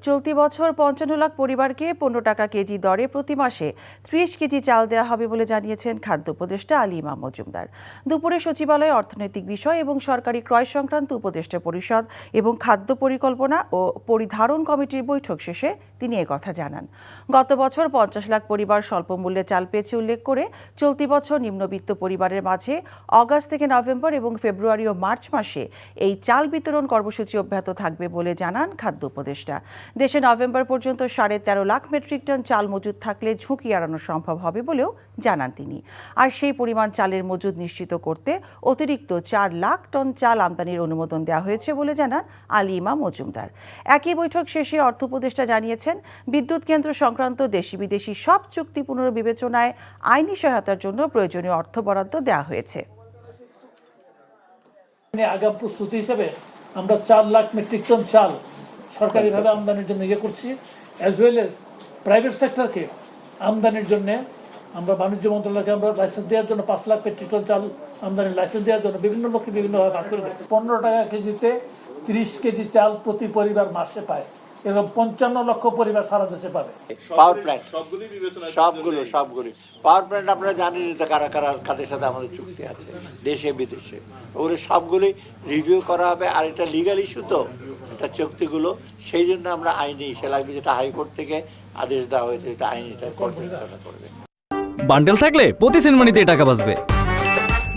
চলতি বছর ৫৫ লাখ পরিবারকে ১৫ টাকা কেজি দরে প্রতি মাসে ৩০ কেজি চাল দেওয়া হবে বলে জানিয়েছেন খাদ্য উপদেষ্টা আলী ইমাম মজুমদার। দুপুরে সচিবালয়ে অর্থনৈতিক বিষয় এবং সরকারি ক্রয় সংক্রান্ত উপদেষ্টা পরিষদ এবং খাদ্য পরিকল্পনা ও পরিধারণ কমিটির বৈঠক শেষে তিনি একথা জানান। গত বছর ৫০ লাখ পরিবার স্বল্প মূল্যে চাল পেয়েছে উল্লেখ করে চলতি বছর নিম্নবিত্ত পরিবারের মাঝে অগাস্ট থেকে নভেম্বর এবং ফেব্রুয়ারি ও মার্চ মাসে এই চাল বিতরণ কর্মসূচি অব্যাহত থাকবে বলে জানান খাদ্য উপদেষ্টা। দেশে নভেম্বর পর্যন্ত ১৩.৫ লাখ মেট্রিক টন চাল মজুদ থাকলে ঝুঁকি এড়ানো সম্ভব হবে বলেও জানান তিনি। আর সেই পরিমাণ চালের মজুদ নিশ্চিত করতে অতিরিক্ত ৪ লাখ টন চাল আমদানির অনুমোদন দেওয়া হয়েছে বলে জানান আলী ইমাম মজুমদার। একই বৈঠক শেষে অর্থ উপদেষ্টা জানিয়েছেন, বিদ্যুৎ কেন্দ্র সংক্রান্ত দেশি বিদেশি সব চুক্তি পুনর্বিবেচনায় আইনি সহায়তার জন্য প্রয়োজনীয় অর্থ বরাদ্দ দেওয়া হয়েছে। আগাম প্রস্তুতি হিসেবে আমরা ৪ লাখ মেট্রিক টন চাল সরকারিভাবে আমদানির জন্য করছি, অ্যাজ ওয়েল এজ প্রাইভেট সেক্টরকে আমদানির জন্য আমরা বাণিজ্য মন্ত্রণালয়কে আমরা লাইসেন্স দেওয়ার জন্য ৫ লাখ মেট্রিক টন চাল আমদানির লাইসেন্স দেওয়ার জন্য বিভিন্ন লোককে বিভিন্নভাবে ভাগ করে দেয়। ১৫ টাকা কেজিতে ৩০ কেজি চাল প্রতি পরিবার মাসে পায় এবং ৫৫ লক্ষ পরিবার সারা দেশে পাবে। পাওয়ার প্ল্যান্ট সবগুলো পাওয়ার প্ল্যান্ট আপনারা জানেন কারা কারা কাদের সাথে আমাদের চুক্তি আছে দেশে বিদেশে, ওগুলো সবগুলি রিভিউ করা হবে। আর এটা লিগাল ইস্যু তো এটা চুক্তিগুলো, সেই জন্য আমরা আইনি ইস্যু লাগবে, যেটা হাইকোর্ট থেকে আদেশ দেওয়া হয়েছে এটা আইনি করবে। বান্ডেল থাকলে প্রতি সেনমানিতে টাকা বাঁচবে।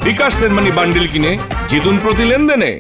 বিকাশ সেনমানি বান্ডেল কিনে জিতুন প্রতি লেনদেনে।